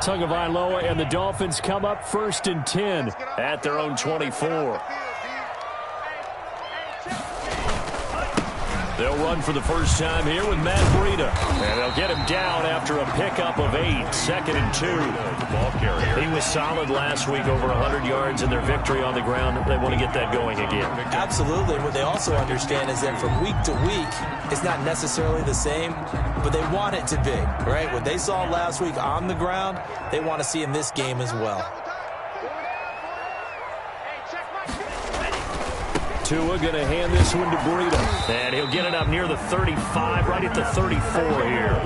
Tagovailoa and the Dolphins come up 1st and 10 at their own 24. They'll run for the first time here with Matt Breida. And they'll get him down after a pickup of 8, 2nd and 2. The ball carrier. He was solid last week, over 100 yards in their victory on the ground. They want to get that going again. Absolutely. What they also understand is that from week to week, it's not necessarily the same, but they want it to be, right? What they saw last week on the ground, they want to see in this game as well. Tua going to hand this one to Breida. And he'll get it up near the 35, right at the 34 here.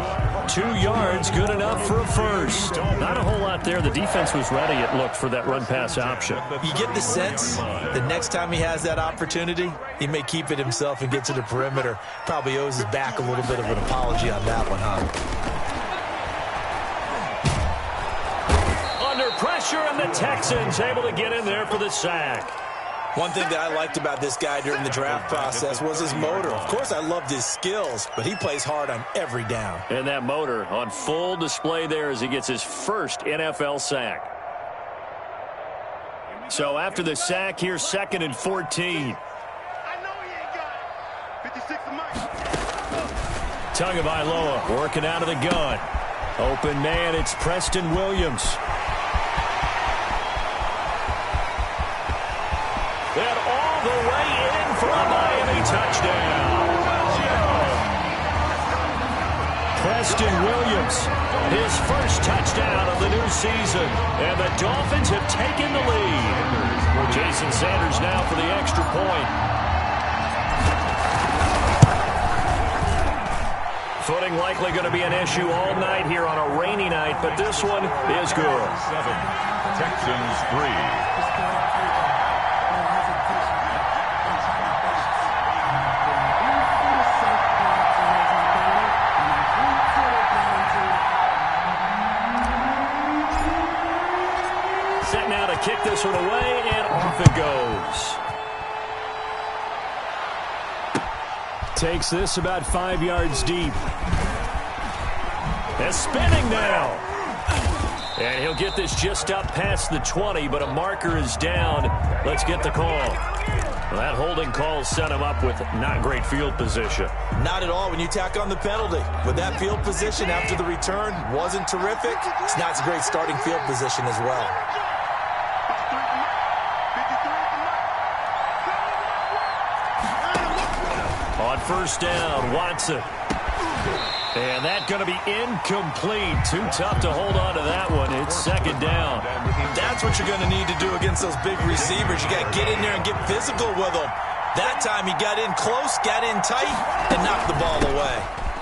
2 yards, good enough for a first. Not a whole lot there. The defense was ready, it looked, for that run-pass option. You get the sense the next time he has that opportunity, he may keep it himself and get to the perimeter. Probably owes his back a little bit of an apology on that one, huh? Under pressure, and the Texans able to get in there for the sack. One thing that I liked about this guy during the draft process was his motor. Of course, I loved his skills, but he plays hard on every down. And that motor on full display there as he gets his first NFL sack. So after the sack, here's 2nd and 14. Tagovailoa working out of the gun. Open man, it's Preston Williams. And all the way in for a Miami touchdown. Preston Williams, his first touchdown of the new season. And the Dolphins have taken the lead. Jason Sanders now for the extra point. Footing likely going to be an issue all night here on a rainy night, but this one is good. 7, Texans 3. Set now to kick this one away, and off it goes. Takes this about 5 yards deep. And spinning now. And he'll get this just up past the 20, but a marker is down. Let's get the call. Well, that holding call set him up with not great field position. Not at all when you tack on the penalty. With that field position after the return wasn't terrific, it's not a great starting field position as well. On first down, Watson. And that's going to be incomplete. Too tough to hold on to that one. It's 2nd down. That's what you're going to need to do against those big receivers. You got to get in there and get physical with them. That time he got in close, got in tight, and knocked the ball away.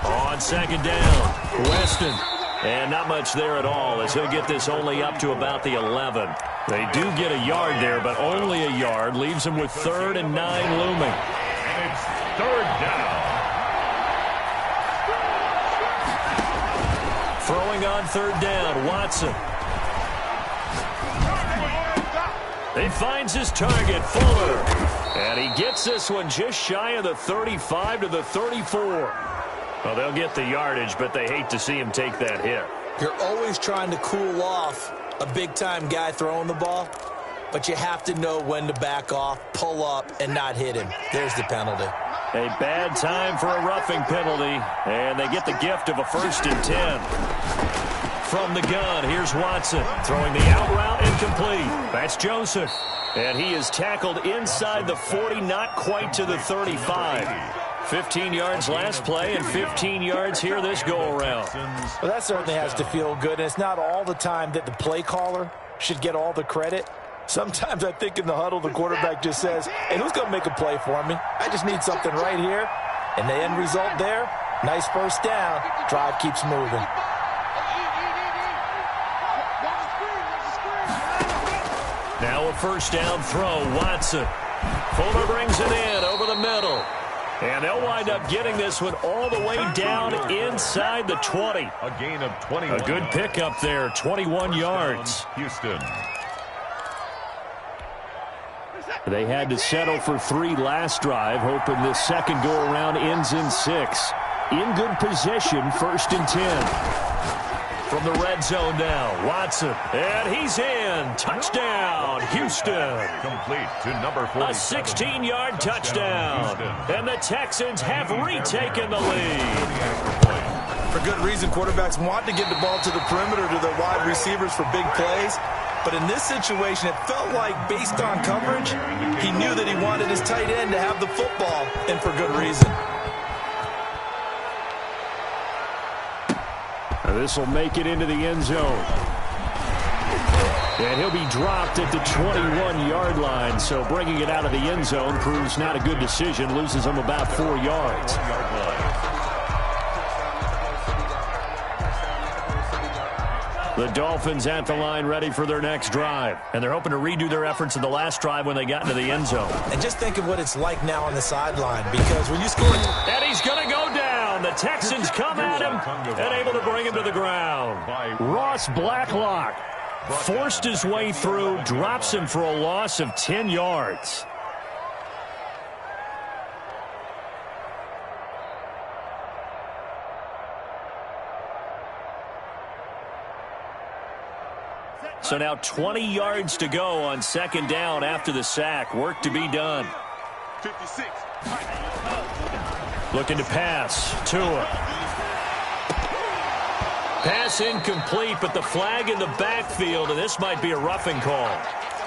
On 2nd down, Weston. And not much there at all, as he'll get this only up to about the 11. They do get a yard there, but only a yard. Leaves him with 3rd and 9 looming. And it's 3rd down. Throwing on 3rd down, Watson. He finds his target, Fuller. And he gets this one just shy of the 35 to the 34. Well, they'll get the yardage, but they hate to see him take that hit. You're always trying to cool off a big-time guy throwing the ball, but you have to know when to back off, pull up, and not hit him. There's the penalty. A bad time for a roughing penalty, and they get the gift of a 1st and 10. From the gun, here's Watson, throwing the out route incomplete. That's Joseph, and he is tackled inside the 40, not quite to the 35. 15 yards last play and 15 yards here this go-around. Well, that certainly has to feel good, and it's not all the time that the play caller should get all the credit. Sometimes I think in the huddle, the quarterback just says, hey, who's going to make a play for me? I just need something right here. And the end result there, nice first down. Drive keeps moving. Now a first down throw, Watson. Fuller brings it in over the middle. And they'll wind up getting this one all the way down inside the 20. A gain of 21. A good pickup there, 21 yards. Houston. They had to settle for 3 last drive, hoping this second go-around ends in 6. In good position, 1st and 10. From the red zone now, Watson. And he's in. Touchdown, Houston. Complete to number 47. A 16-yard touchdown. And the Texans have retaken the lead. For good reason, quarterbacks want to get the ball to the perimeter to their wide receivers for big plays. But in this situation, it felt like, based on coverage, he knew that he wanted his tight end to have the football, and for good reason. This will make it into the end zone. And he'll be dropped at the 21-yard line. So bringing it out of the end zone proves not a good decision. Loses him about 4 yards. The Dolphins at the line ready for their next drive. And they're hoping to redo their efforts in the last drive when they got into the end zone. And just think of what it's like now on the sideline, because when you score... And he's going to go down. The Texans come at him and able to bring him to the ground. Ross Blacklock forced his way through, drops him for a loss of 10 yards. So now 20 yards to go on second down after the sack. Work to be done. 56. Looking to pass. Tua. Pass incomplete, but the flag in the backfield, and this might be a roughing call.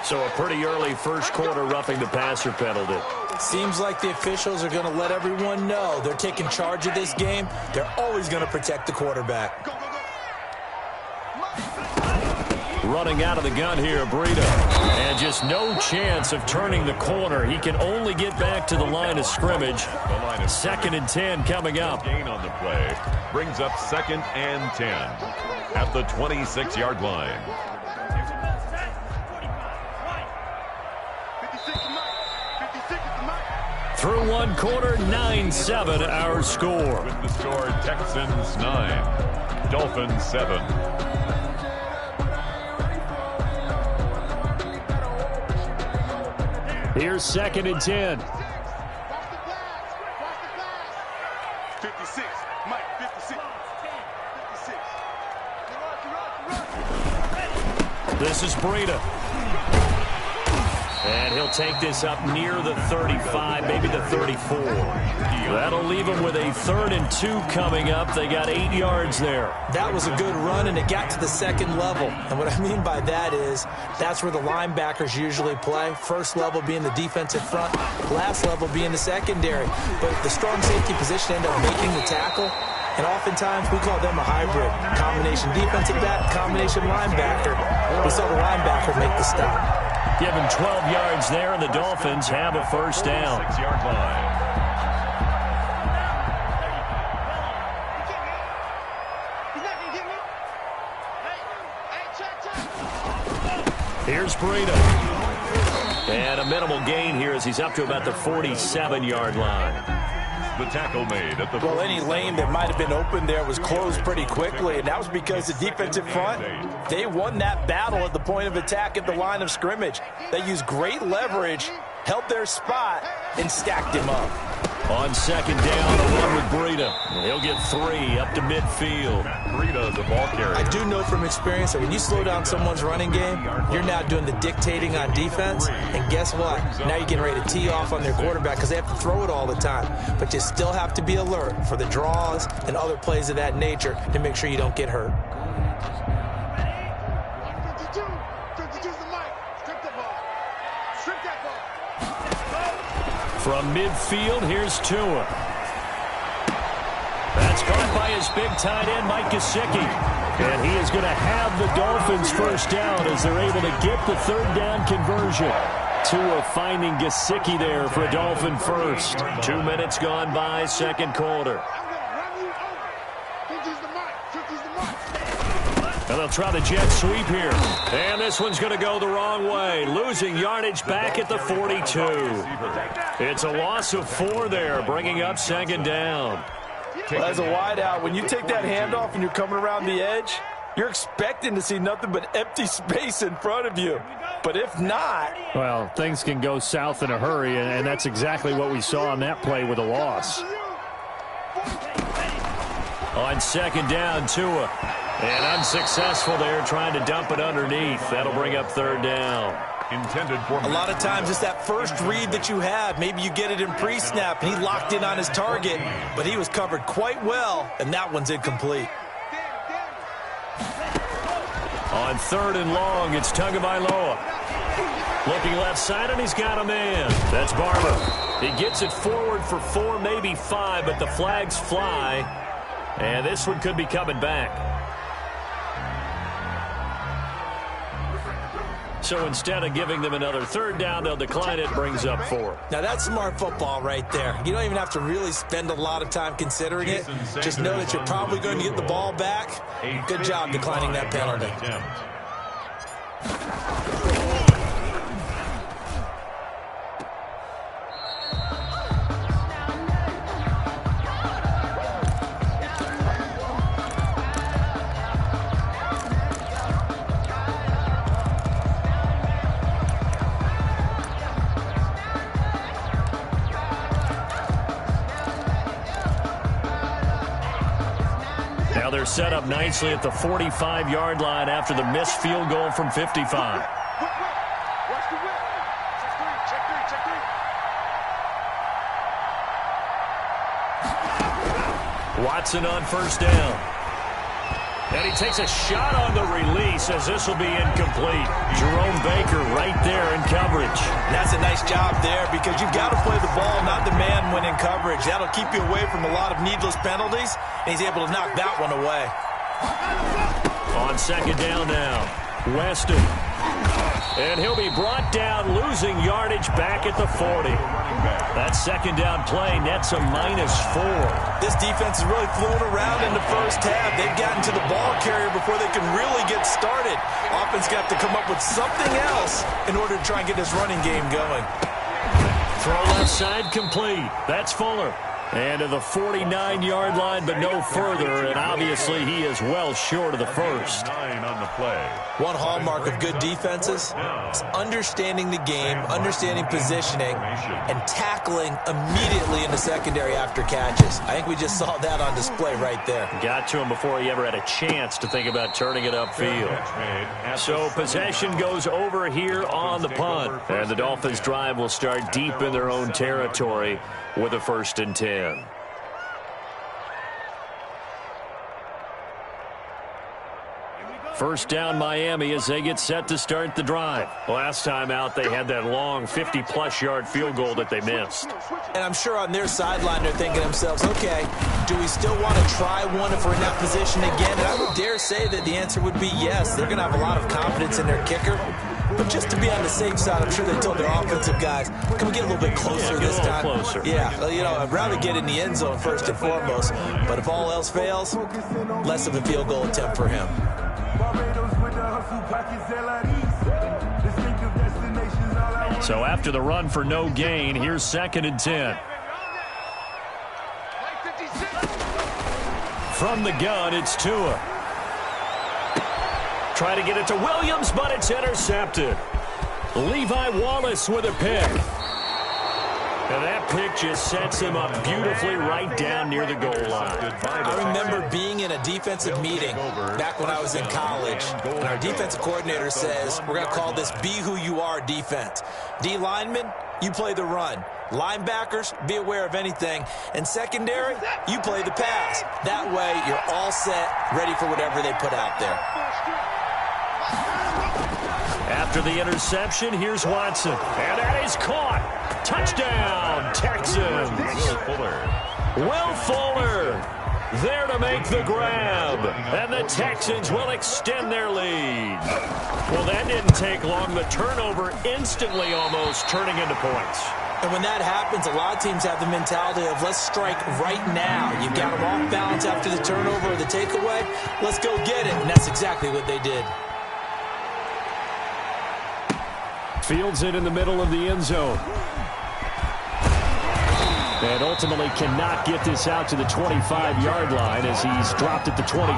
So a pretty early first quarter roughing the passer penalty. Seems like the officials are going to let everyone know they're taking charge of this game. They're always going to protect the quarterback. Running out of the gun here, Breida. And just no chance of turning the corner. He can only get back to the line of scrimmage. Second and 10 coming up. Gain on the play brings up second and 10 at the 26-yard line. 56 is the mark. Through one quarter, 9-7 our score. With the score, Texans 9, Dolphins 7. Here's second and 10. 56. Mike, 56. 56. This is Breida. And he'll take this up near the 35, maybe the 34. That'll leave him with a 3rd and 2 coming up. They got 8 yards there. That was a good run, and it got to the second level. And what I mean by that is that's where the linebackers usually play. First level being the defensive front, last level being the secondary. But the strong safety position ended up making the tackle. And oftentimes we call them a hybrid. Combination defensive back, combination linebacker. We saw the linebacker make the stop. Give him 12 yards there, and the Dolphins have a first down. 6-yard line. Here's Breida. And a minimal gain here as he's up to about the 47-yard line. The tackle made at the... Well, any lane that might have been open there was closed pretty quickly, and that was because the defensive front, they won that battle at the point of attack at the line of scrimmage. They used great leverage, held their spot, and stacked him up. On second down, a run with Breida. He'll get 3 up to midfield. Breida, the ball carrier. I do know from experience that when you slow down someone's running game, you're now doing the dictating on defense. And guess what? Now you're getting ready to tee off on their quarterback because they have to throw it all the time. But you still have to be alert for the draws and other plays of that nature to make sure you don't get hurt. 52. 52 is the mic. Strip the ball. Strip that ball. From midfield, here's Tua. That's caught by his big tight end, Mike Gesicki. And he is going to have the Dolphins first down as they're able to get the 3rd down conversion. Tua finding Gesicki there for a Dolphin first. 2 minutes gone by, second quarter. I'm going to run you over. 50's the mic. 50's the mic. And they'll try the jet sweep here. And this one's going to go the wrong way. Losing yardage back at the 42. It's a loss of 4 there, bringing up second down. Well, as a wideout, when you take that handoff and you're coming around the edge, you're expecting to see nothing but empty space in front of you. But if not... Well, things can go south in a hurry, and that's exactly what we saw on that play with a loss. On second down, Tua. And unsuccessful there, trying to dump it underneath. That'll bring up third down. Intended for a lot of times it's that first read that you have. Maybe you get it in pre-snap, and he locked in on his target, but he was covered quite well, and that one's incomplete. On third and long, it's Tagovailoa. Looking left side, and he's got a man. That's Barber. He gets it forward for 4, maybe 5, but the flags fly, and this one could be coming back. So instead of giving them another third down, they'll decline it, brings up 4. Now, that's smart football right there. You don't even have to really spend a lot of time considering it. Just know that you're probably going to get the ball back. Good job declining that penalty. They're set up nicely at the 45-yard line after the missed field goal from 55. Watch the whip. Check three. Watson on first down. And he takes a shot on the release as this will be incomplete. Jerome Baker right there in coverage. That's a nice job there because you've got to play the ball, not the man when in coverage. That'll keep you away from a lot of needless penalties, and he's able to knock that one away. On second down now, Weston. And he'll be brought down, losing yardage back at the 40. That second down play nets a -4. This defense is really flown around in the first half. They've gotten to the ball carrier before they can really get started. Offense got to come up with something else in order to try and get this running game going. Throw left side complete. That's Fuller. And to the 49-yard line, but no further. And obviously he is well short of the first. 9 on the play. One hallmark of good defenses is understanding the game, understanding positioning, and tackling immediately in the secondary after catches. I think we just saw that on display right there. Got to him before he ever had a chance to think about turning it upfield. So possession goes over here on the punt. And the Dolphins' drive will start deep in their own territory with a 1st and 10. First down Miami as they get set to start the drive. Last time out, they had that long 50-plus yard field goal that they missed. And I'm sure on their sideline they're thinking to themselves, okay, do we still want to try one if we're in that position again? And I would dare say that the answer would be yes. They're going to have a lot of confidence in their kicker. But just to be on the safe side, I'm sure they told their offensive guys, can we get a little bit closer this time? Closer. Yeah, you know, I'd rather get in the end zone first and foremost. But if all else fails, less of a field goal attempt for him. So after the run for no gain, here's 2nd and 10. From the gun, it's Tua. Try to get it to Williams, but it's intercepted. Levi Wallace with a pick. And that pick just sets him up beautifully right down near the goal line. I remember being in a defensive meeting back when I was in college, and our defensive coordinator says, we're going to call this Be Who You Are defense. D linemen, you play the run. Linebackers, be aware of anything. And secondary, you play the pass. That way, you're all set, ready for whatever they put out there. After the interception, here's Watson. And that is caught. Touchdown, Texans. Will Fuller there to make the grab. And the Texans will extend their lead. Well, that didn't take long. The turnover instantly almost turning into points. And when that happens, a lot of teams have the mentality of let's strike right now. You've got them off balance after the turnover or the takeaway. Let's go get it. And that's exactly what they did. Fields it in the middle of the end zone. And ultimately cannot get this out to the 25-yard line as he's dropped at the 23.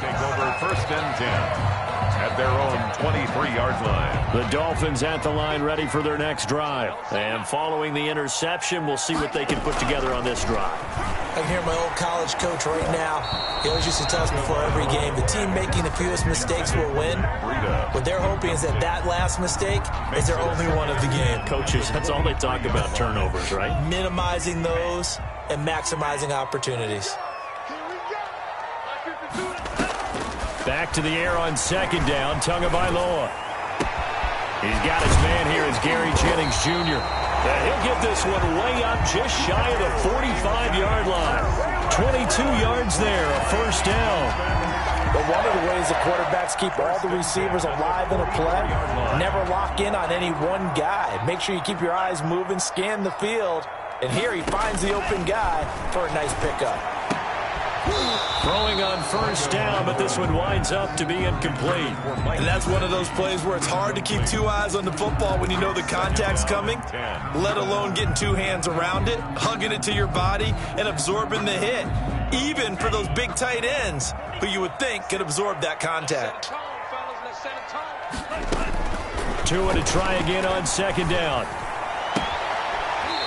Take over 1st and 10. at their own 23-yard line. The Dolphins at the line ready for their next drive. And following the interception, we'll see what they can put together on this drive. I can hear my old college coach right now. He always used to tell us before every game, the team making the fewest mistakes will win. What they're hoping is that that last mistake is their only one of the game. Coaches, that's all they talk about, turnovers, right? Minimizing those and maximizing opportunities. Back to the air on second down, Tagovailoa. He's got his man here as Gary Jennings Jr. And he'll get this one way up just shy of the 45-yard line. 22 yards there, a first down. But one of the ways the quarterbacks keep all the receivers alive in a play, never lock in on any one guy. Make sure you keep your eyes moving, scan the field. And here he finds the open guy for a nice pickup. Throwing on first down, but this one winds up to be incomplete. And that's one of those plays where it's hard to keep two eyes on the football when you know the contact's coming, let alone getting two hands around it, hugging it to your body, and absorbing the hit, even for those big tight ends who you would think could absorb that contact. Tua to try again on second down.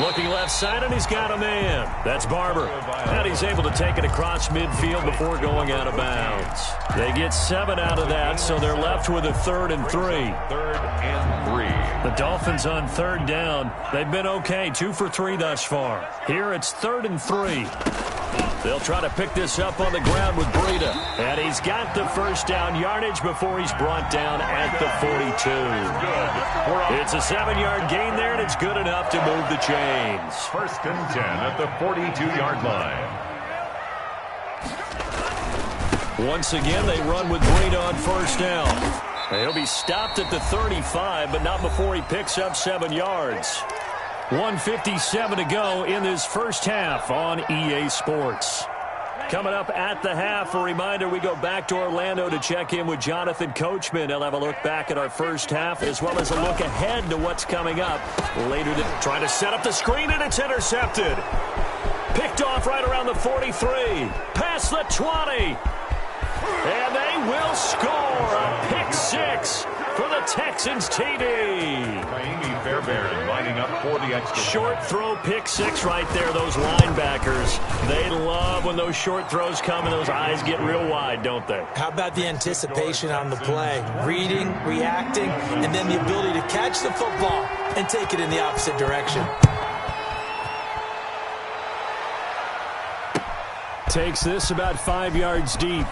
Looking left side, and he's got a man. That's Barber. And he's able to take it across midfield before going out of bounds. They get 7 out of that, so they're left with a 3rd and 3. 3rd and 3. The Dolphins on third down. They've been okay, 2 for 3 thus far. Here it's 3rd and 3. They'll try to pick this up on the ground with Breida. And he's got the first down yardage before he's brought down at the 42. It's a 7-yard gain there, and it's good enough to move the chains. 1st and 10 at the 42-yard line. Once again, they run with Breida on first down. He'll be stopped at the 35, but not before he picks up 7 yards. 1:57 to go in this first half on EA Sports. Coming up at the half, a reminder, we go back to Orlando to check in with Jonathan Coachman. He'll have a look back at our first half as well as a look ahead to what's coming up later. Trying to set up the screen, and it's intercepted. Picked off right around the 43. Past the 20. And they will score a pick 6 for the Texans TD. Fairbairn lining up for the extra. Short throw, pick 6 right there. Those linebackers, they love when those short throws come and those eyes get real wide, don't they? How about the anticipation on the play? Reading, reacting, and then the ability to catch the football and take it in the opposite direction. Takes this about 5 yards deep.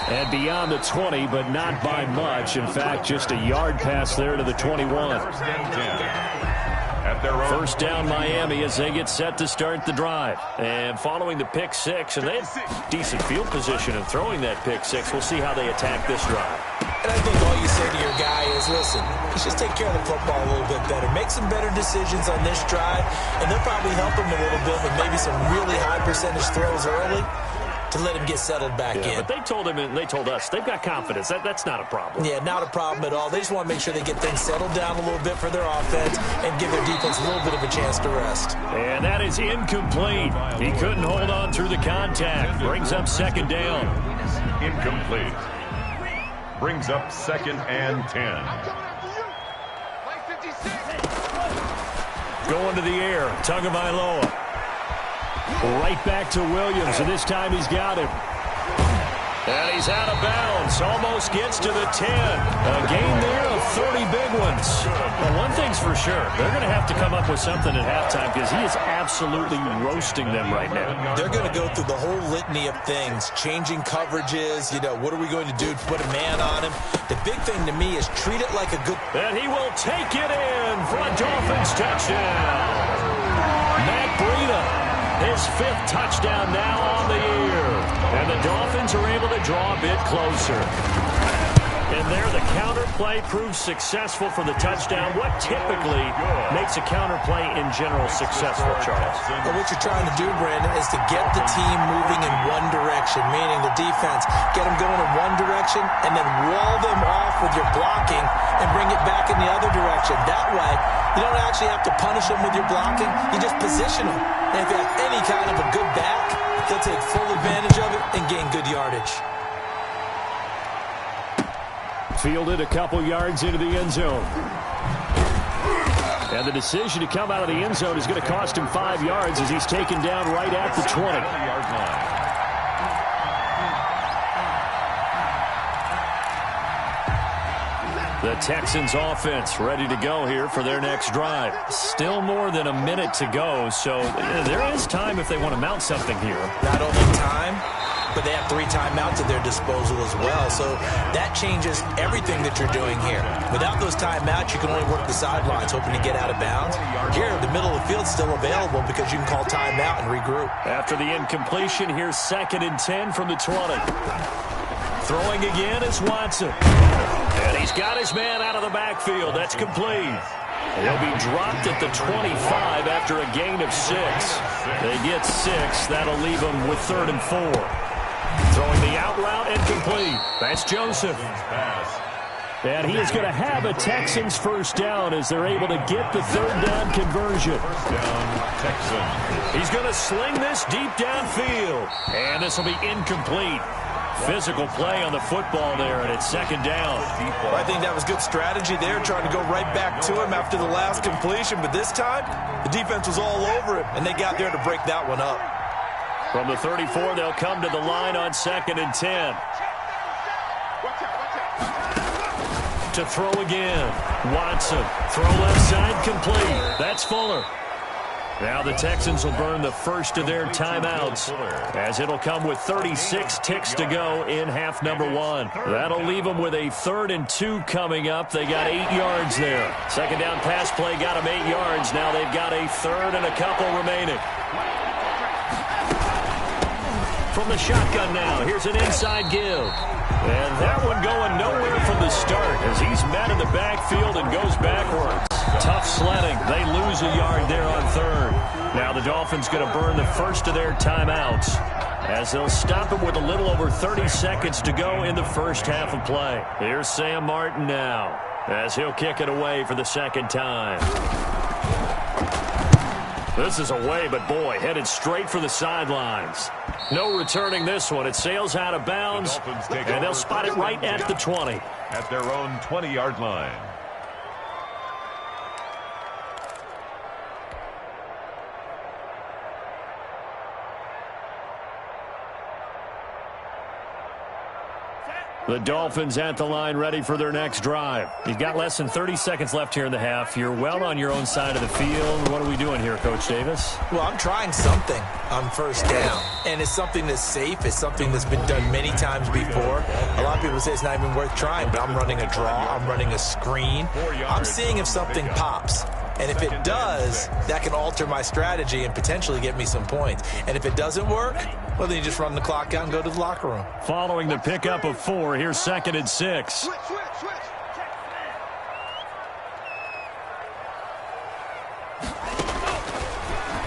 And beyond the 20, but not by much. In fact, just a yard pass there to the 21. 1st and 10 at their own. First down Miami as they get set to start the drive. And following the pick 6, and they have decent field position in throwing that pick 6. We'll see how they attack this drive. And I think all you say to your guy is, listen, let's just take care of the football a little bit better. Make some better decisions on this drive, and they'll probably help him a little bit with maybe some really high percentage throws early to let him get settled back in. But they told him and they told us they've got confidence. That's not a problem. Yeah, not a problem at all. They just want to make sure they get things settled down a little bit for their offense and give their defense a little bit of a chance to rest. And that is incomplete. He couldn't hold on through the contact. Brings up second down. Incomplete. Brings up 2nd and 10. Going to the air. Tagovailoa. Right back to Williams, and this time he's got him. And he's out of bounds. Almost gets to the 10. A gain there of 30 big ones. Well, one thing's for sure. They're going to have to come up with something at halftime because he is absolutely roasting them right now. They're going to go through the whole litany of things, changing coverages. You know, what are we going to do to put a man on him? The big thing to me is treat it like a good... And he will take it in for a Dolphins touchdown. Matt Breida. His 5th touchdown now on the year. And the Dolphins are able to draw a bit closer. And there the counter play proves successful for the touchdown. What typically makes a counter play in general successful, Charles? Well, what you're trying to do, Brandon, is to get the team moving in one direction, meaning the defense. Get them going in one direction and then wall them off with your blocking and bring it back in the other direction. That way, you don't actually have to punish them with your blocking. You just position them. And if you have any kind of a good back, they'll take full advantage of it and gain good yardage. Fielded a couple yards into the end zone. And the decision to come out of the end zone is going to cost him 5 yards as he's taken down right at the 20-yard line. The Texans offense ready to go here for their next drive. Still more than a minute to go, so there is time if they want to mount something here. Not only time, but they have 3 timeouts at their disposal as well, so that changes everything that you're doing here. Without those timeouts, you can only work the sidelines, hoping to get out of bounds. Here, the middle of the field's still available because you can call timeout and regroup. After the incompletion, here's 2nd and 10 from the 20. Throwing again is Watson. And he's got his man out of the backfield. That's complete. He'll be dropped at the 25 after a gain of 6. They get 6. That'll leave them with 3rd and 4. Throwing the out route and complete. That's Joseph. And he is going to have a Texans first down as they're able to get the 3rd down conversion. First down, Texans. He's going to sling this deep downfield. And this will be incomplete. Physical play on the football there, and it's 2nd down. Well, I think that was good strategy there, trying to go right back to him after the last completion. But this time, the defense was all over him, and they got there to break that one up. From the 34, they'll come to the line on 2nd and 10. To throw again. Watson. Throw left side complete. That's Fuller. Now the Texans will burn the first of their timeouts as it'll come with 36 ticks to go in half number 1. That'll leave them with a 3rd and 2 coming up. They got 8 yards there. 2nd down pass play got them 8 yards. Now they've got a 3rd and a couple remaining. From the shotgun now, here's an inside give. And that one going nowhere from the start as he's met in the backfield and goes backwards. Tough sledding. They lose a yard there on 3rd. Now the Dolphins going to burn the first of their timeouts as they'll stop it with a little over 30 seconds to go in the first half of play. Here's Sam Martin now as he'll kick it away for the 2nd time. This is away, but boy, headed straight for the sidelines. No returning this one. It sails out of bounds, and they'll spot it right at the 20. At their own 20-yard line. The Dolphins at the line ready for their next drive. You've got less than 30 seconds left here in the half. You're well on your own side of the field. What are we doing here, Coach Davis? Well, I'm trying something on first down, and it's something that's safe. It's something that's been done many times before. A lot of people say it's not even worth trying, but I'm running a draw. I'm running a screen. I'm seeing if something pops. And if it does, that can alter my strategy and potentially get me some points. And if it doesn't work, well, then you just run the clock out and go to the locker room. Following the pickup of 4, here's 2nd and 6. Switch.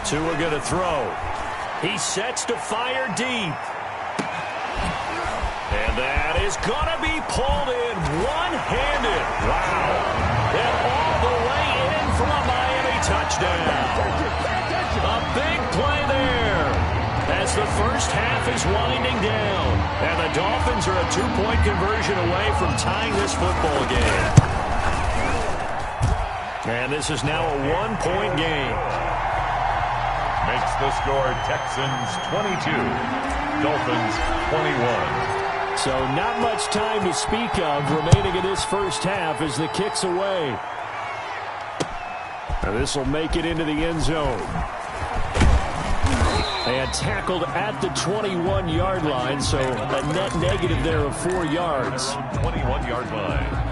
Tua going to throw. He sets to fire deep. And that is going to be pulled in one-handed. Wow. And all the way in for a Miami touchdown. A big play there as the first half is winding down. And the Dolphins are a 2-point conversion away from tying this football game. And this is now a 1-point game. Makes the score Texans 22, Dolphins 21. So not much time to speak of remaining in this first half as the kick's away. And this will make it into the end zone. And tackled at the 21-yard line, so a net negative there of 4 yards. 21-yard line.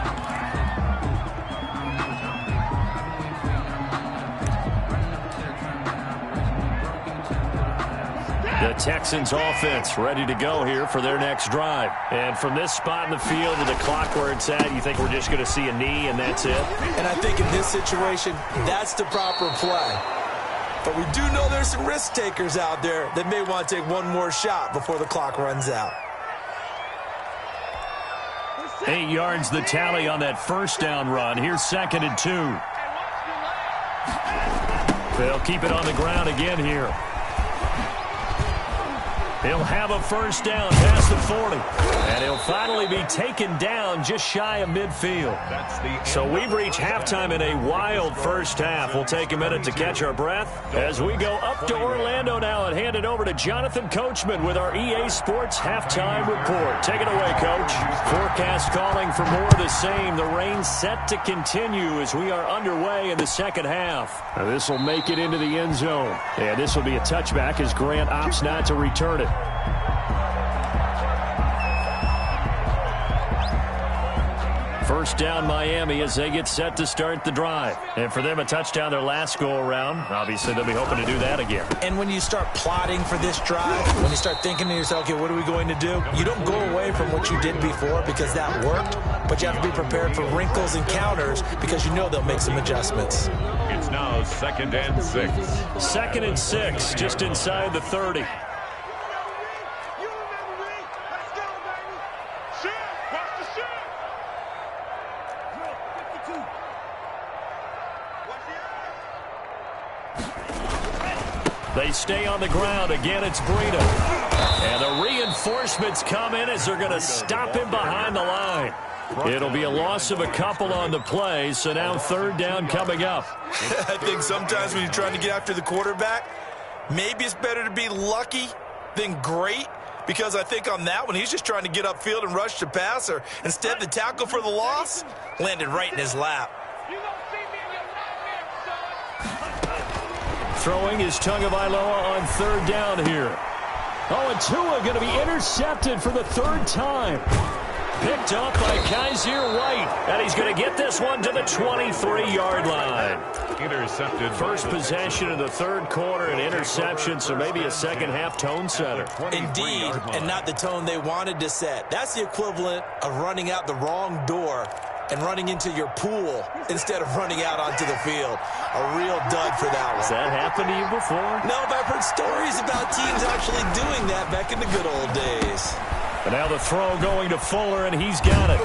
The Texans offense ready to go here for their next drive. And from this spot in the field with the clock where it's at, you think we're just going to see a knee and that's it? And I think in this situation, that's the proper play. But we do know there's some risk takers out there that may want to take one more shot before the clock runs out. 8 yards the tally on that first down run. Here's 2nd and 2. They'll keep it on the ground again here. He'll have a first down past the 40. And he'll finally be taken down just shy of midfield. So we've reached halftime in a wild first half. We'll take a minute to catch our breath as we go up to Orlando now and hand it over to Jonathan Coachman with our EA Sports Halftime Report. Take it away, Coach. Forecast calling for more of the same. The rain set to continue as we are underway in the second half. Now this will make it into the end zone. And this will be a touchback as Grant opts not to return it. First down Miami as they get set to start the drive. And for them, a touchdown their last go-around. Obviously, they'll be hoping to do that again. And when you start plotting for this drive, when you start thinking to yourself, okay, what are we going to do? You don't go away from what you did before because that worked, but you have to be prepared for wrinkles and counters because you know they'll make some adjustments. It's now 2nd and 6. 2nd and 6, just inside the 30. They stay on the ground. Again, it's Breida. And the reinforcements come in as they're going to stop him behind the line. It'll be a loss of a couple on the play, so now 3rd down coming up. I think sometimes when you're trying to get after the quarterback, maybe it's better to be lucky than great, because I think on that one, he's just trying to get upfield and rush the passer. Instead, the tackle for the loss landed right in his lap. Throwing is Tagovailoa on 3rd down here. Oh, and Tua going to be intercepted for the 3rd time. Picked up by Kaiser White. And he's going to get this one to the 23-yard line. Intercepted. First possession of the 3rd quarter, an interception, so maybe a second-half tone setter. Indeed, and not the tone they wanted to set. That's the equivalent of running out the wrong door and running into your pool instead of running out onto the field. A real dud for that one. Has that happened to you before? No, but I've heard stories about teams actually doing that back in the good old days. And now the throw going to Fuller, and he's got it.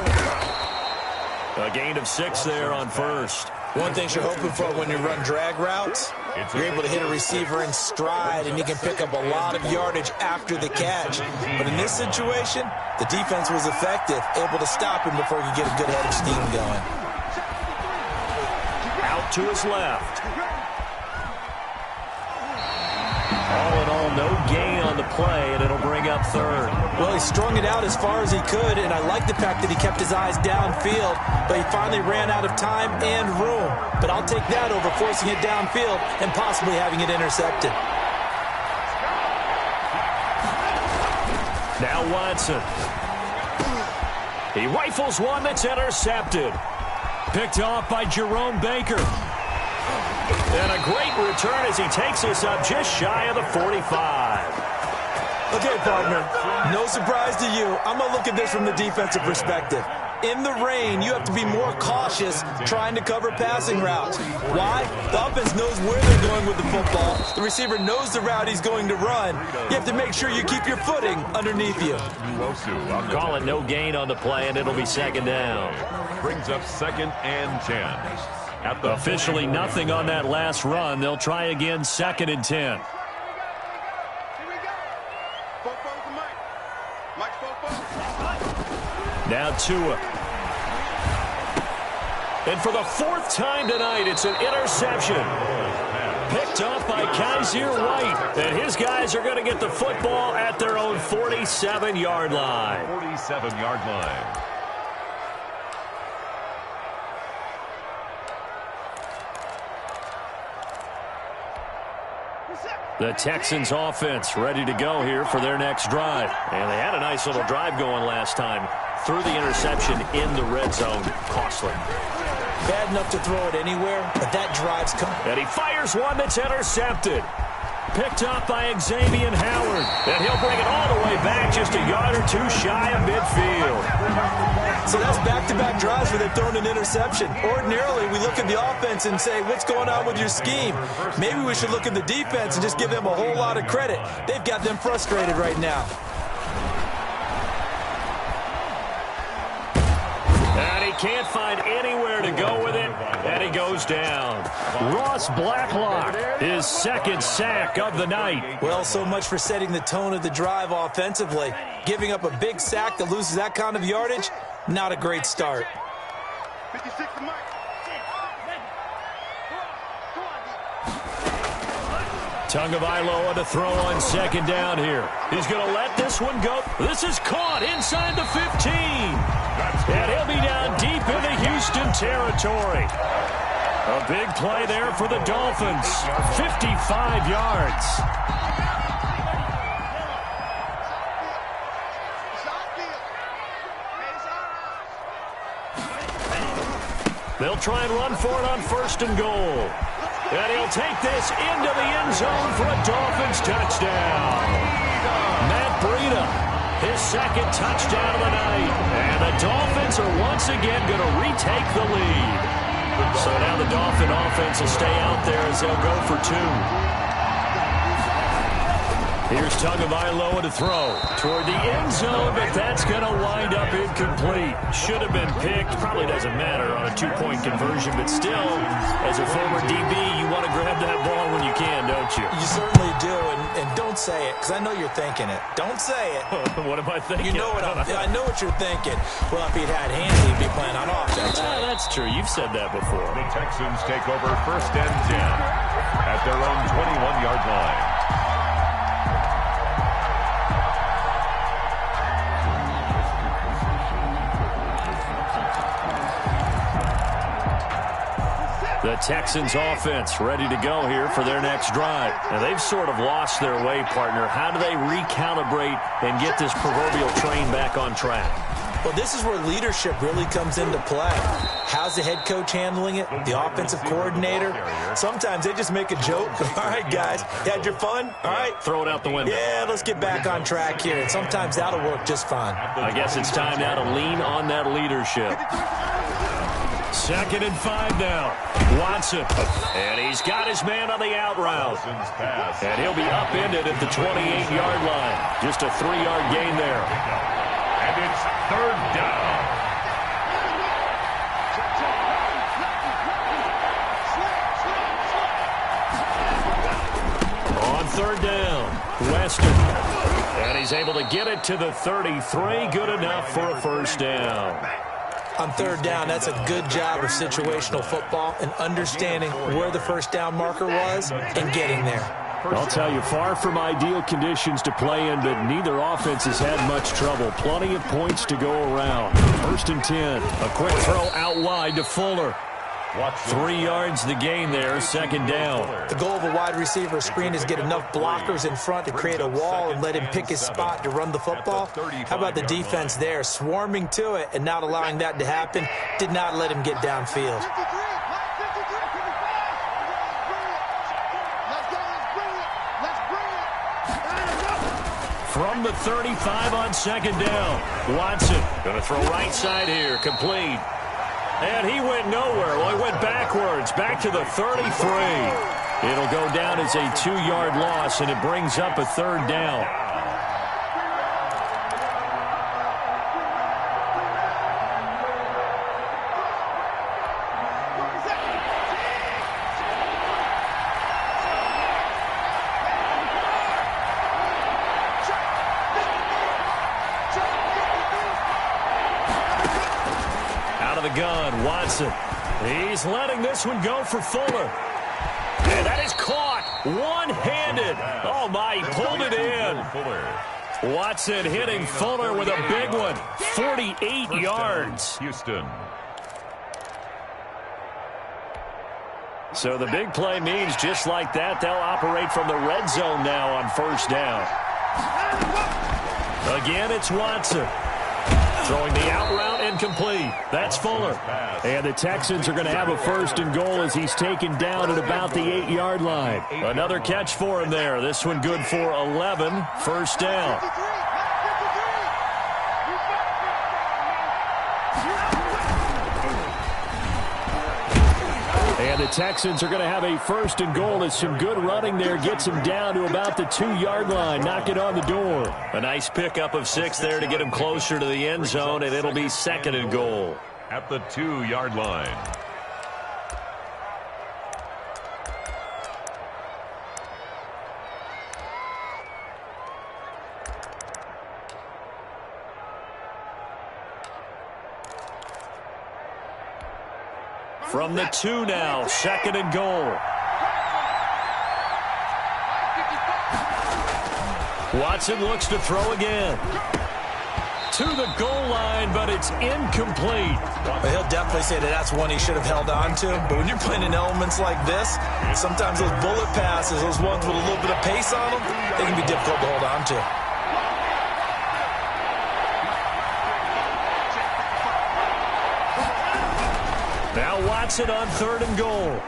A gain of 6 there on 1st. One thing you're hoping for when you run drag routes, you're able to hit a receiver in stride, and you can pick up a lot of yardage after the catch. But in this situation, the defense was effective, able to stop him before he could get a good head of steam going. Out to his left. All in all, no gain on the play, and it'll bring up 3rd. Well, he strung it out as far as he could, and I like the fact that he kept his eyes downfield, but he finally ran out of time and room. But I'll take that over forcing it downfield and possibly having it intercepted. Now Watson. He rifles one that's intercepted. Picked off by Jerome Baker. And a great return as he takes us up just shy of the 45. Okay, partner, no surprise to you. I'm going to look at this from the defensive perspective. In the rain, you have to be more cautious trying to cover passing routes. Why? The offense knows where they're going with the football. The receiver knows the route he's going to run. You have to make sure you keep your footing underneath you. I'm calling no gain on the play, and it'll be 2nd down. Brings up 2nd and 10. Officially nothing on that last run. They'll try again 2nd and 10. Now Tua. And for the 4th time tonight, it's an interception. Picked up by Kaiser White. And his guys are going to get the football at their own 47-yard line. 47-yard line. The Texans offense ready to go here for their next drive. And they had a nice little drive going last time. Threw the interception in the red zone. Costly. Bad enough to throw it anywhere, but that drive's come. And he fires one that's intercepted. Picked up by Xavier Howard. And he'll bring it all the way back just a yard or 2 shy of midfield. So that's back-to-back drives where they've thrown an interception. Ordinarily, we look at the offense and say, what's going on with your scheme? Maybe we should look at the defense and just give them a whole lot of credit. They've got them frustrated right now. And he can't find anywhere to go with it, and he goes down. Ross Blacklock, his second sack of the night. Well, so much for setting the tone of the drive offensively. Giving up a big sack that loses that kind of yardage, not a great start. 56 to Mike. Tagovailoa to throw on second down here. He's going to let this one go. This is caught inside the 15. And he'll be down deep into Houston territory. A big play there for the Dolphins. 55 yards. They'll try and run for it on first and goal. And he'll take this into the end zone for a Dolphins touchdown. Matt Breida, his second touchdown of the night. And the Dolphins are once again going to retake the lead. So now the Dolphin offense will stay out there as they'll go for two. Here's Tagovailoa to throw toward the end zone, but that's going to wind up incomplete. Should have been picked. Probably doesn't matter on a two-point conversion, but still, as a former DB, you want to grab that ball when you can, don't you? You certainly do, and don't say it, because I know you're thinking it. Don't say it. What am I thinking? You know what I know what you're thinking. Well, if he'd had hands, he'd be playing on offense. That's true. You've said that before. The Texans take over first and 10 at their own 21-yard line. The Texans offense ready to go here for their next drive. Now, they've sort of lost their way, partner. How do they recalibrate and get this proverbial train back on track? Well, this is where leadership really comes into play. How's the head coach handling it? The offensive coordinator? Sometimes they just make a joke. All right, guys, you had your fun? All right. Throw it out the window. Yeah, let's get back on track here. And sometimes that'll work just fine. I guess it's time now to lean on that leadership. 2nd and 5 now. Watson. And he's got his man on the out route. And he'll be upended at the 28-yard line. Just a 3-yard gain there. And it's third down. On third down, Weston. And he's able to get it to the 33. Good enough for a first down. On third down, that's a good job of situational football and understanding where the first down marker was and getting there. I'll tell you, far from ideal conditions to play in, but neither offense has had much trouble. Plenty of points to go around. 1st and 10. A quick throw out wide to Fuller. 3 yards the gain there, 2nd down. The goal of a wide receiver screen is get enough blockers in front to create a wall and let him pick his spot to run the football. How about the defense there, swarming to it and not allowing that to happen? Did not let him get downfield. From the 35 on 2nd down. Watson going to throw right side here, complete. And he went nowhere. Well, he went backwards, back to the 33. It'll go down as a 2-yard loss, and it brings up a 3rd down. Gun, Watson. He's letting this one go for Fuller. And that is caught one-handed. Oh, my, he pulled it in. Watson hitting Fuller with a big one. 48 yards. Houston. So the big play means just like that, they'll operate from the red zone now on first down. Again, it's Watson. Throwing the out route incomplete. That's Fuller. And the Texans are going to have a 1st and goal as he's taken down at about the 8-yard line. Another catch for him there. This one good for 11. 1st down. And the Texans are going to have a 1st and goal as some good running there gets him down to about the 2-yard line. Knock it on the door. A nice pickup of 6 there to get him closer to the end zone, and it'll be 2nd and goal. at the 2-yard line. From the 2 now, 2nd and goal. Watson looks to throw again. To the goal line, but it's incomplete. Well, he'll definitely say that that's one he should have held on to. But when you're playing in elements like this, sometimes those bullet passes, those ones with a little bit of pace on them, they can be difficult to hold on to. Now Watson on 3rd and goal.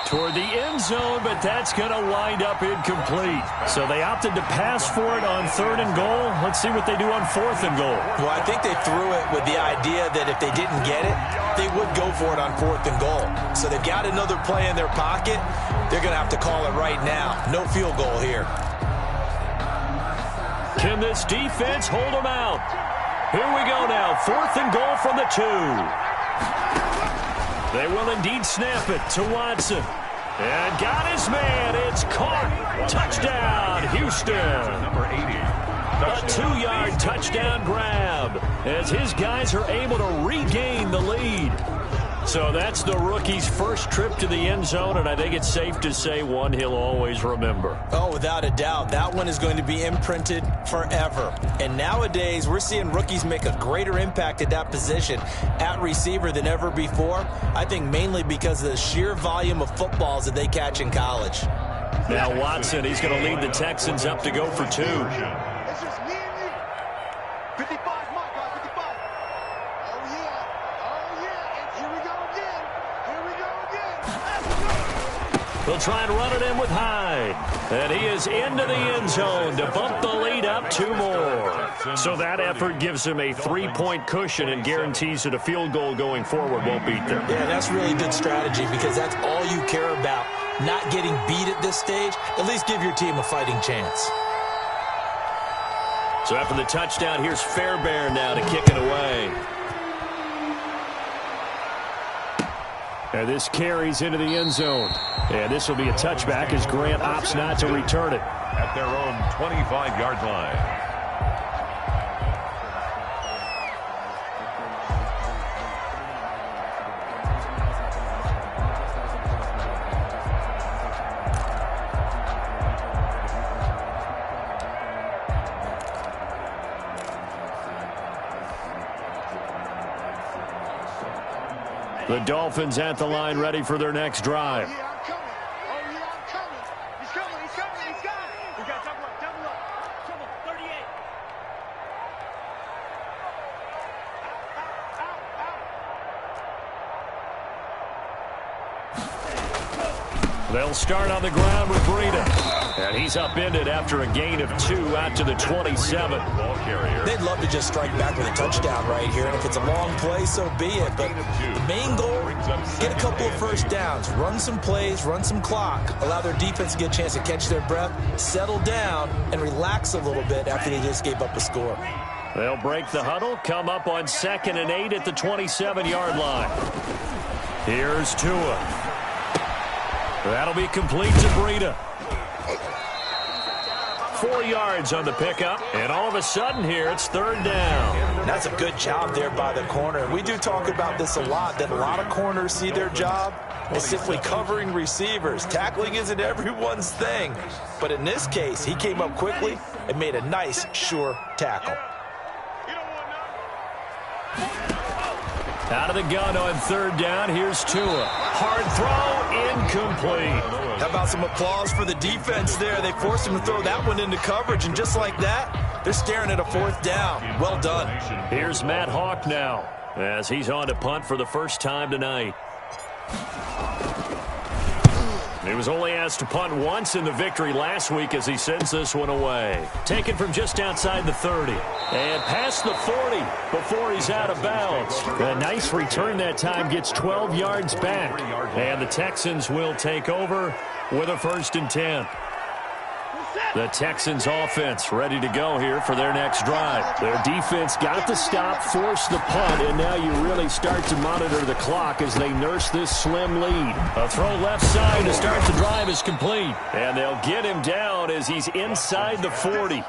Toward the end zone, but that's going to wind up incomplete. So they opted to pass for it on 3rd and goal. Let's see what they do on 4th and goal. Well, I think they threw it with the idea that if they didn't get it, they would go for it on 4th and goal. So they've got another play in their pocket. They're going to have to call it right now. No field goal here. Can this defense hold them out? Here we go now. 4th and goal from the 2. They will indeed snap it to Watson. And got his man. It's caught. Touchdown, Houston. Number 80. A 2-yard touchdown grab as his guys are able to regain the lead. So that's the rookie's first trip to the end zone, and I think it's safe to say one he'll always remember. Oh, without a doubt. That one is going to be imprinted forever. And nowadays, we're seeing rookies make a greater impact at that position at receiver than ever before. I think mainly because of the sheer volume of footballs that they catch in college. Now Watson, he's going to lead the Texans up to go for 2. It's just me and you. 55, my God, 55. Oh, yeah. Oh, yeah. And here we go again. Here we go again. They'll try and run it in with Hyde. And he is into the end zone to bump the lead up 2 more. So that effort gives him a 3-point cushion and guarantees that a field goal going forward won't beat them. Yeah, that's really good strategy because that's all you care about. Not getting beat at this stage, at least give your team a fighting chance. So after the touchdown, here's Fairbairn now to kick it away. And this carries into the end zone. And this will be a touchback as Grant opts not to return it. At their own 25-yard line. The Dolphins at the line ready for their next drive. Oh, yeah, I'm coming. Oh, yeah, I'm coming. He's coming. He's coming. He's coming. We got double up. Double up. Double 38. They'll start on the ground with Breida. And he's upended after a gain of 2 out to the 27. Ball carrier. They'd love to just strike back with a touchdown right here. And if it's a long play, so be it. But the main goal, get a couple of first downs. Run some plays, run some clock. Allow their defense to get a chance to catch their breath, settle down, and relax a little bit after they just gave up a score. They'll break the huddle, come up on 2nd and 8 at the 27-yard line. Here's Tua. That'll be complete to Breida. 4 yards on the pickup, and all of a sudden here, it's 3rd down. That's a good job there by the corner. We do talk about this a lot, that a lot of corners see their job as simply covering receivers. Tackling isn't everyone's thing. But in this case, he came up quickly and made a nice, sure tackle. Out of the gun on 3rd down, here's Tua. Hard throw, incomplete. How about some applause for the defense there? They forced him to throw that one into coverage, and just like that, they're staring at a 4th down. Well done. Here's Matt Hawk now as he's on to punt for the first time tonight. He was only asked to punt once in the victory last week as he sends this one away. Taken from just outside the 30 and past the 40 before he's out of bounds. A nice return that time, gets 12 yards back. And the Texans will take over with a 1st and 10. The Texans offense ready to go here for their next drive. Their defense got the stop, forced the punt, and now you really start to monitor the clock as they nurse this slim lead. A throw left side to start the drive is complete. And they'll get him down as he's inside the 40.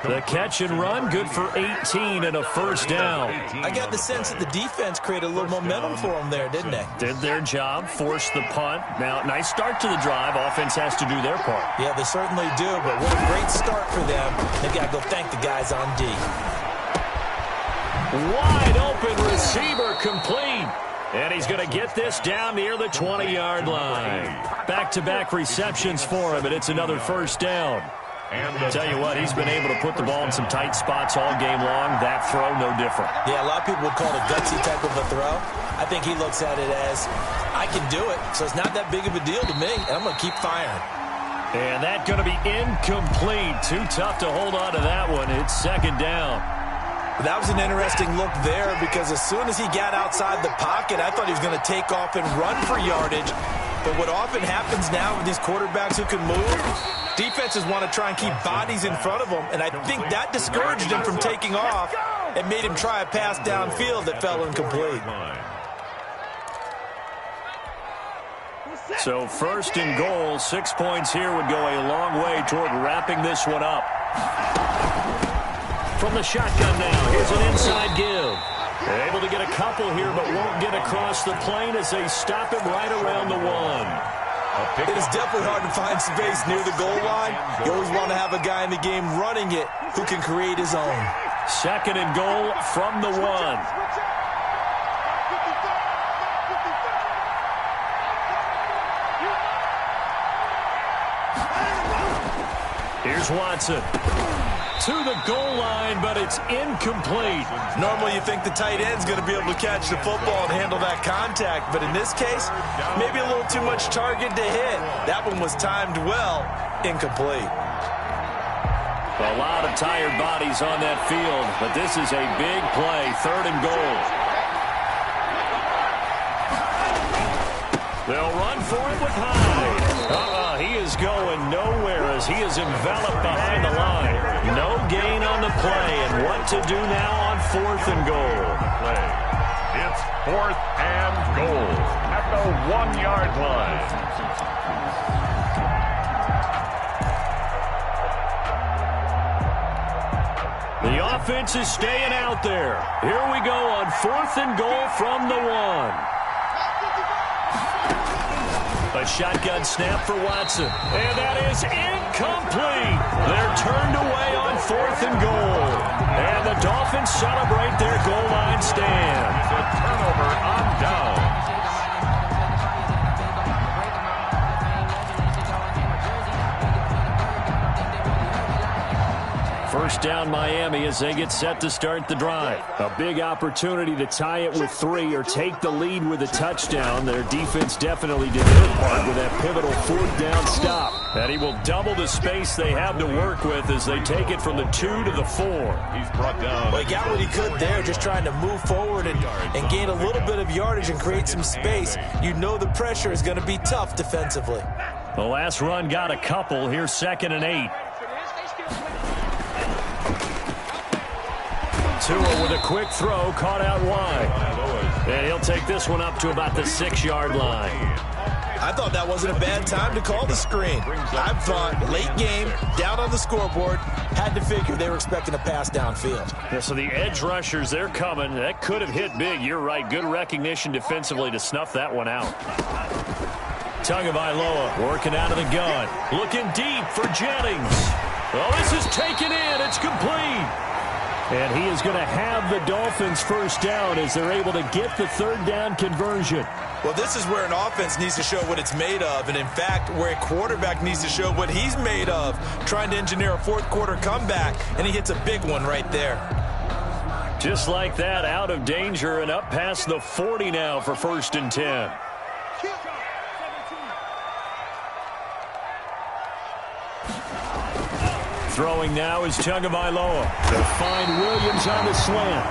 The catch and run, good for 18 and a first down. I got the sense that the defense created a little momentum for them there, didn't they? Did their job, forced the punt. Now, nice start to the drive. Offense has to do their part. Yeah, they certainly do, but what a great start for them. They've got to go thank the guys on D. Wide open receiver complete. And he's going to get this down near the 20-yard line. Back-to-back receptions for him, and it's another first down. And I'll tell you what, he's been able to put the ball in some tight spots all game long. That throw, no different. Yeah, a lot of people would call it a gutsy type of a throw. I think he looks at it as, I can do it, so it's not that big of a deal to me, and I'm going to keep firing. And that's going to be incomplete. Too tough to hold on to that one. It's second down. That was an interesting look there because as soon as he got outside the pocket, I thought he was going to take off and run for yardage. But what often happens now with these quarterbacks who can move, defenses want to try and keep bodies in front of them, and I think that discouraged him from taking off and made him try a pass downfield that fell incomplete. So first and goal, 6 points here would go a long way toward wrapping this one up. From the shotgun now, here's an inside give. They're able to get a couple here, but won't get across the plane as they stop him right around the 1. It is definitely hard to find space near the goal line. You always want to have a guy in the game running it who can create his own. Second and goal from the 1. Here's Watson. To the goal line, but it's incomplete. Normally you think the tight end's going to be able to catch the football and handle that contact, but in this case, maybe a little too much target to hit. That one was timed well, incomplete. A lot of tired bodies on that field, but this is a big play, third and goal. They'll run for it with Hyde. He is going nowhere as he is enveloped behind the line. No gain on the play, and what to do now on fourth and goal. It's fourth and goal at the 1-yard line. The offense is staying out there. Here we go on fourth and goal from the 1. A shotgun snap for Watson. And that is incomplete. They're turned away on fourth and goal. And the Dolphins celebrate their goal line stand. The turnover on down. First down Miami as they get set to start the drive. A big opportunity to tie it with 3 or take the lead with a touchdown. Their defense definitely did their part with that pivotal fourth down stop. And he will double the space they have to work with as they take it from the 2 to the 4. He's brought down. Well, he got what he could there, just trying to move forward and gain a little bit of yardage and create some space. You know the pressure is going to be tough defensively. The last run got a couple. Here's second and 8. Tua with a quick throw, caught out wide. And he'll take this one up to about the 6-yard line. I thought that wasn't a bad time to call the screen. I thought late game, down on the scoreboard, had to figure they were expecting a pass downfield. Yeah, so the edge rushers, they're coming. That could have hit big. You're right. Good recognition defensively to snuff that one out. Tagovailoa working out of the gun. Looking deep for Jennings. Well, this is taken in. It's complete. And he is going to have the Dolphins first down as they're able to get the third down conversion. Well, this is where an offense needs to show what it's made of, and in fact, where a quarterback needs to show what he's made of, trying to engineer a fourth quarter comeback, and he hits a big one right there. Just like that, out of danger and up past the 40 now for first and 10. Throwing now is Tagovailoa. They'll find Williams on the slant.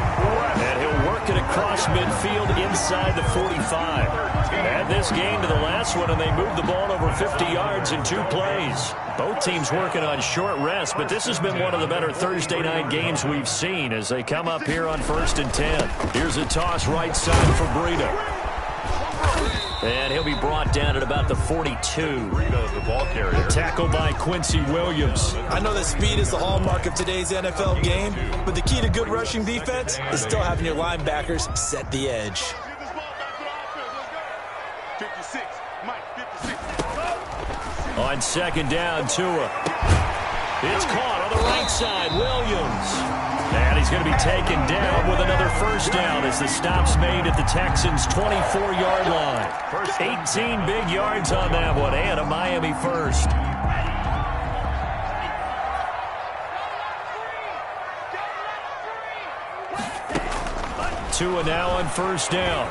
And he'll work it across midfield inside the 45. Add this game to the last one, and they moved the ball over 50 yards in 2 plays. Both teams working on short rest, but this has been one of the better Thursday night games we've seen as they come up here on 1st and 10. Here's a toss right side for Breida. And he'll be brought down at about the 42. Breida, the ball carrier. Tackle by Quincy Williams. I know that speed is the hallmark of today's NFL game, but the key to good rushing defense is still having your linebackers set the edge. 56, Mike, 56. On 2nd down, Tua. It's caught on the right side, Williams. And he's going to be taken down with another 1st down as the stop's made at the Texans' 24-yard line. 18 big yards on that one, and a Miami first. Tua now on 1st down.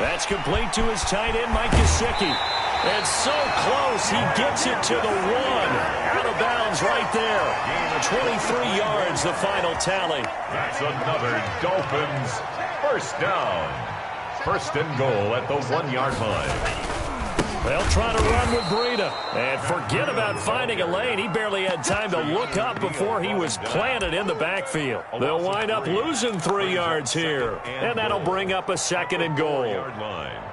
That's complete to his tight end, Mike Gesicki. And so close, he gets it to the 1. Out of bounds right there. 23 yards, the final tally. That's another Dolphins 1st down. 1st and goal at the 1-yard line. They'll try to run with Breida. And forget about finding a lane. He barely had time to look up before he was planted in the backfield. They'll wind up losing 3 yards here. And that'll bring up a 2nd and goal. 1-yard line.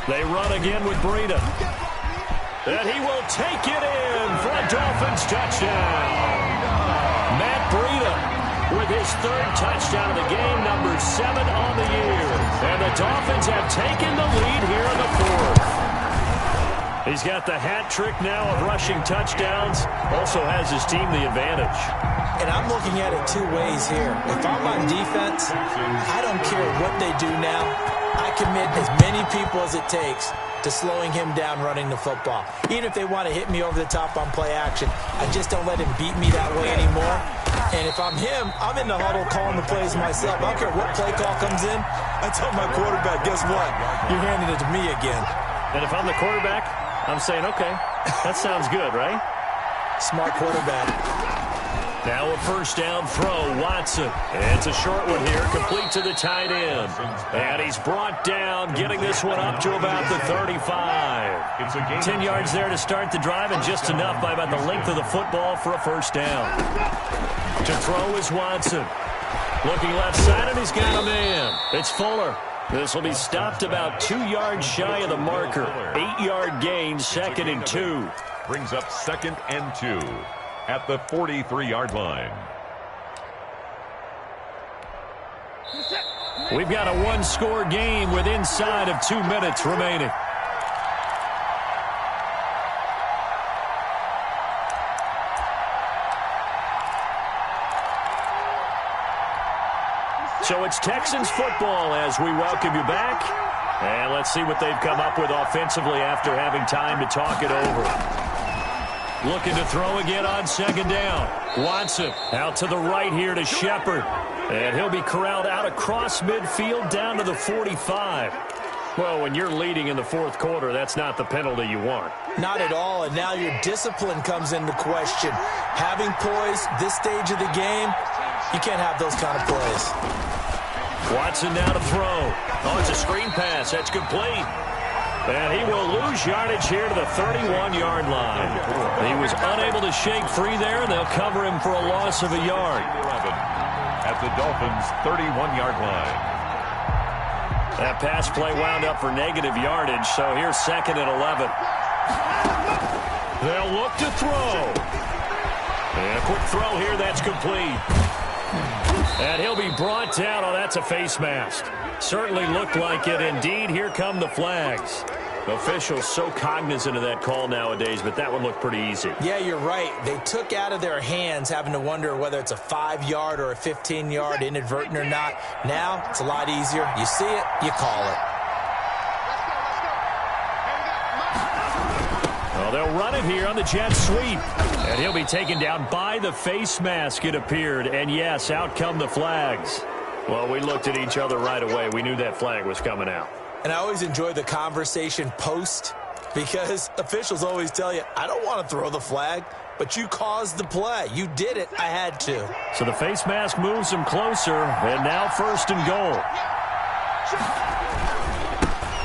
They run again with Breida. And he will take it in for a Dolphins touchdown. Matt Breida with his 3rd touchdown of the game, number 7 on the year. And the Dolphins have taken the lead here in the 4th. He's got the hat trick now of rushing touchdowns. Also has his team the advantage. And I'm looking at it 2 ways here. If I'm on defense, I don't care what they do now. I commit as many people as it takes to slowing him down running the football. Even if they want to hit me over the top on play action, I just don't let him beat me that way anymore. And if I'm him, I'm in the huddle calling the plays myself. I don't care what play call comes in. I tell my quarterback, guess what? You're handing it to me again. And if I'm the quarterback, I'm saying, okay, that sounds good, right? Smart quarterback. Now a 1st down throw, Watson. And it's a short one here, complete to the tight end. And he's brought down, getting this one up to about the 35. 10 yards there to start the drive, and just enough by about the length of the football for a 1st down. To throw is Watson. Looking left side, and he's got a man. It's Fuller. This will be stopped about 2 yards shy of the marker. 8-yard gain, 2nd and 2. Brings up 2nd and 2. At the 43-yard line. We've got a 1-score game with inside of 2 minutes remaining. So it's Texans football as we welcome you back. And let's see what they've come up with offensively after having time to talk it over. Looking to throw again on 2nd down. Watson out to the right here to Shepard. And he'll be corralled out across midfield down to the 45. Well, when you're leading in the 4th quarter, that's not the penalty you want. Not at all, and now your discipline comes into question. Having poise this stage of the game, you can't have those kind of plays. Watson now to throw. Oh, it's a screen pass. That's complete. And he will lose yardage here to the 31-yard line. He was unable to shake free there, and they'll cover him for a loss of a yard. At the Dolphins' 31-yard line. That pass play wound up for negative yardage, so here's 2nd and 11. They'll look to throw. And a quick throw here, that's complete. And he'll be brought down. Oh, that's a face mask. Certainly looked like it. Indeed, here come the flags. Officials so cognizant of that call nowadays, but that one looked pretty easy. Yeah, you're right. They took out of their hands having to wonder whether it's a 5-yard or a 15-yard inadvertent or not. Now, it's a lot easier. You see it, you call it. Well, they'll run it here on the jet sweep. And he'll be taken down by the face mask, it appeared. And, yes, out come the flags. Well, we looked at each other right away. We knew that flag was coming out. And I always enjoy the conversation post because officials always tell you, I don't want to throw the flag, but you caused the play. You did it. I had to. So the face mask moves him closer, and now 1st and goal.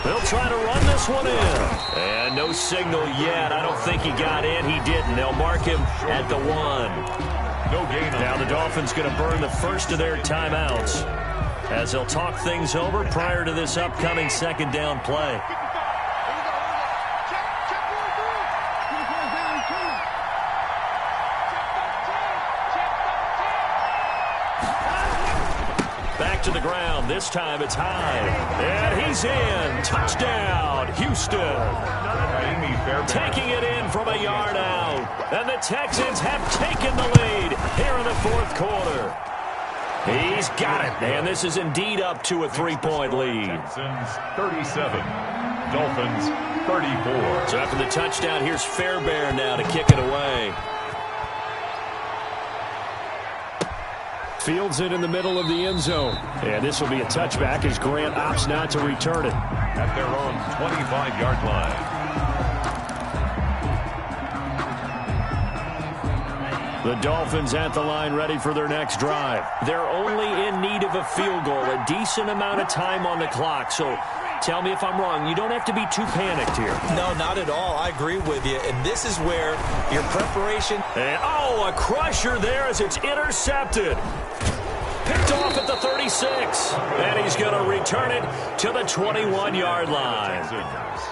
They'll try to run this one in. And no signal yet. I don't think he got in. He didn't. They'll mark him at the 1. No gain. Now the Dolphins going to burn the first of their timeouts as they'll talk things over prior to this upcoming 2nd down play. Back to the ground. This time it's high. And he's in. Touchdown, Houston. Taking it in from a yard out. And the Texans have taken the lead here in the 4th quarter. He's got it. And this is indeed up to a 3-point lead. Texans 37. Dolphins 34. So after the touchdown, here's Fairbairn now to kick it away. Fields it in the middle of the end zone. And this will be a touchback as Grant opts not to return it. At their own 25-yard line. The Dolphins at the line ready for their next drive. They're only in need of a field goal, a decent amount of time on the clock. So tell me if I'm wrong. You don't have to be too panicked here. No, not at all. I agree with you. And this is where your preparation. And, a crusher there as it's intercepted. Picked off at the 36. And he's going to return it to the 21-yard line.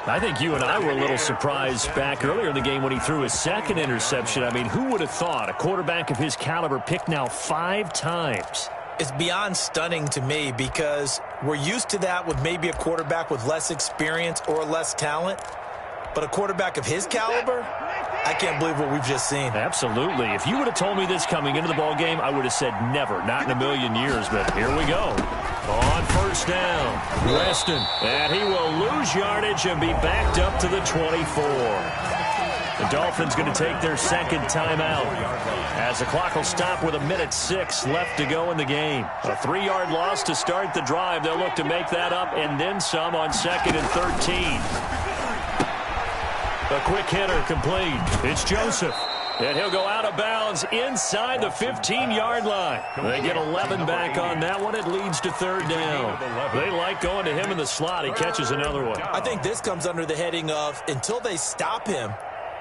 I think you and I were a little surprised back earlier in the game when he threw his 2nd interception. I mean, who would have thought a quarterback of his caliber picked now 5 times? It's beyond stunning to me because we're used to that with maybe a quarterback with less experience or less talent. But a quarterback of his caliber, I can't believe what we've just seen. Absolutely. If you would have told me this coming into the ball game, I would have said never, not in a million years. But here we go. On 1st down, Weston. And he will lose yardage and be backed up to the 24. The Dolphins going to take their 2nd timeout as the clock will stop with 1:06 left to go in the game. A 3-yard loss to start the drive. They'll look to make that up and then some on 2nd and 13. A quick hitter complete. It's Joseph. And he'll go out of bounds inside the 15-yard line. They get 11 back on that one. It leads to 3rd down. They like going to him in the slot. He catches another one. I think this comes under the heading of until they stop him,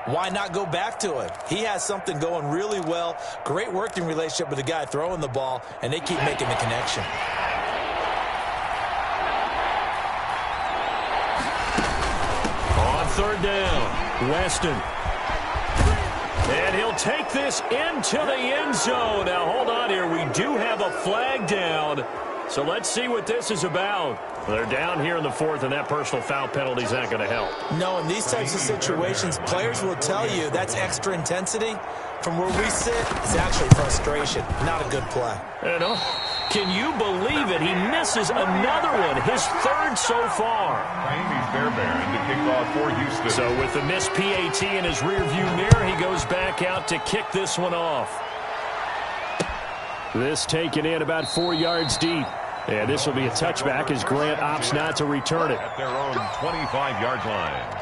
why not go back to him? He has something going really well. Great working relationship with the guy throwing the ball, and they keep making the connection. On 3rd down, Weston. And he'll take this into the end zone. Now, hold on here. We do have a flag down. So let's see what this is about. They're down here in the 4th, and that personal foul penalty is not going to help. No, in these types of situations, players will tell you that's extra intensity. From where we sit, it's actually frustration. Not a good play. Can you believe it? He misses another one, his 3rd so far. Fairbairn to kick off for Houston. So with the missed PAT in his rearview mirror, he goes back out to kick this one off. This taken in about 4 yards deep. And this will be a touchback as Grant opts not to return it. At their own 25-yard line.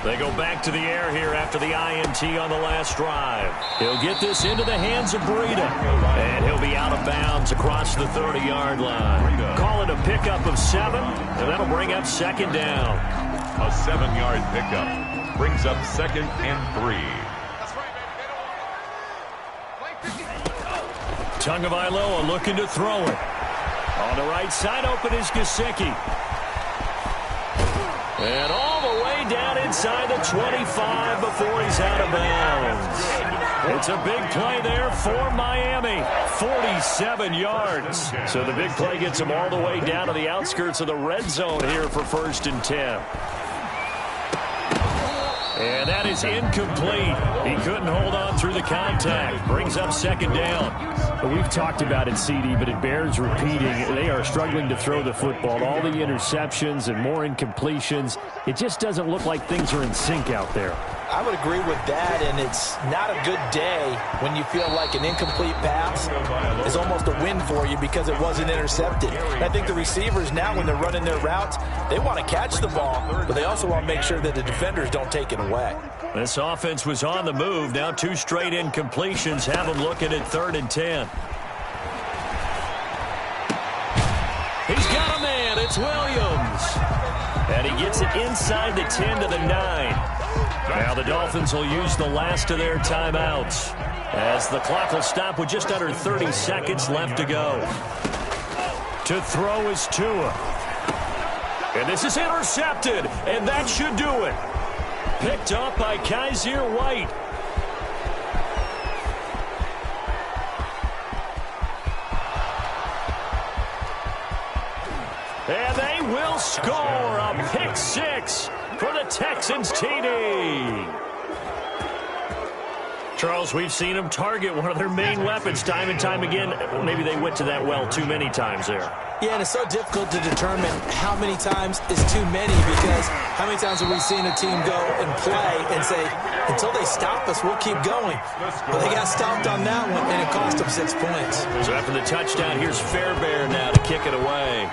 They go back to the air here after the INT on the last drive. He'll get this into the hands of Breida. And he'll be out of bounds across the 30-yard line. Call it a pickup of 7, and that'll bring up 2nd down. A 7-yard pickup brings up 2nd and 3. Tagovailoa looking to throw it. On the right side, open is Gesicki. And all the way down inside the 25 before he's out of bounds. It's a big play there for Miami. 47 yards. So the big play gets him all the way down to the outskirts of the red zone here for 1st and 10. And that is incomplete. He couldn't hold on through the contact. Brings up 2nd down. Well, we've talked about it, CD, but it bears repeating. They are struggling to throw the football. All the interceptions and more incompletions. It just doesn't look like things are in sync out there. I would agree with that, and it's not a good day when you feel like an incomplete pass is almost a win for you because it wasn't intercepted. And I think the receivers now, when they're running their routes, they want to catch the ball, but they also want to make sure that the defenders don't take it away. This offense was on the move. Now 2 straight incompletions have them looking at 3rd and 10. He's got a man. It's Williams. And he gets it inside the 10 to the 9. Now the Dolphins will use the last of their timeouts as the clock will stop with just under 30 seconds left to go. To throw is Tua. And this is intercepted, and that should do it. Picked up by Kaiser White. And they will score a pick 6 for the Texans TD. Charles, we've seen them target one of their main weapons time and time again. Maybe they went to that well too many times there. Yeah, and it's so difficult to determine how many times is too many, because how many times have we seen a team go and play and say, until they stop us, we'll keep going. But they got stopped on that one, and it cost them 6 points. So after the touchdown, here's Fairbairn now to kick it away.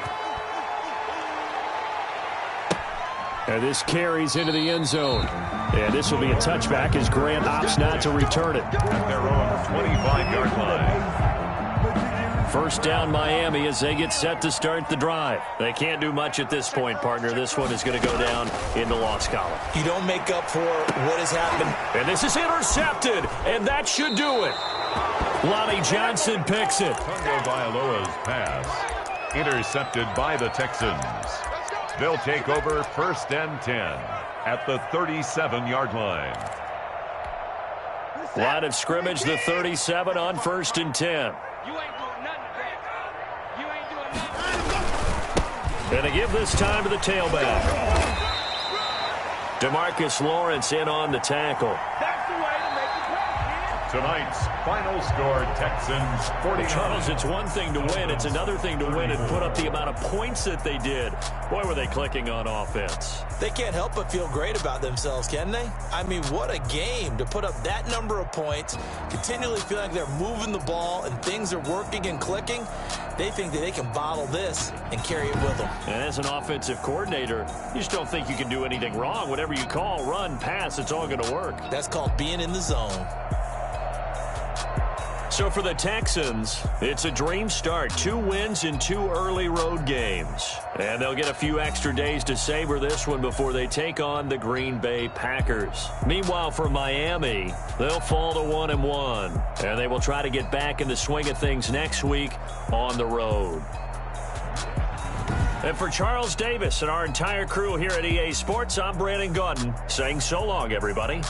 And this carries into the end zone. And this will be a touchback as Grant opts not to return it. At their own 25-yard line. First down Miami as they get set to start the drive. They can't do much at this point, partner. This one is going to go down in the loss column. You don't make up for what has happened. And this is intercepted, and that should do it. Lonnie Johnson picks it. Tungo Bailoa's pass intercepted by the Texans. They'll take over 1st and 10 at the 37-yard line. Line of scrimmage, the 37 on 1st and 10. You ain't doing nothing today. You ain't doing nothing. And they give this time to the tailback. DeMarcus Lawrence in on the tackle. That's the way to make the play, kid. Tonight's final score, Texans 49. Charles, it's one thing to win. It's another thing to win and put up the amount of points that they did. Boy, were they clicking on offense. They can't help but feel great about themselves, can they? I mean, what a game to put up that number of points, continually feel like they're moving the ball and things are working and clicking. They think that they can bottle this and carry it with them. And as an offensive coordinator, you just don't think you can do anything wrong. Whatever you call, run, pass, it's all going to work. That's called being in the zone. So for the Texans, it's a dream start. 2 wins in 2 early road games. And they'll get a few extra days to savor this one before they take on the Green Bay Packers. Meanwhile, for Miami, they'll fall to 1-1. And they will try to get back in the swing of things next week on the road. And for Charles Davis and our entire crew here at EA Sports, I'm Brandon Gaudin saying so long, everybody.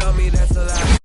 on me, that's a lie.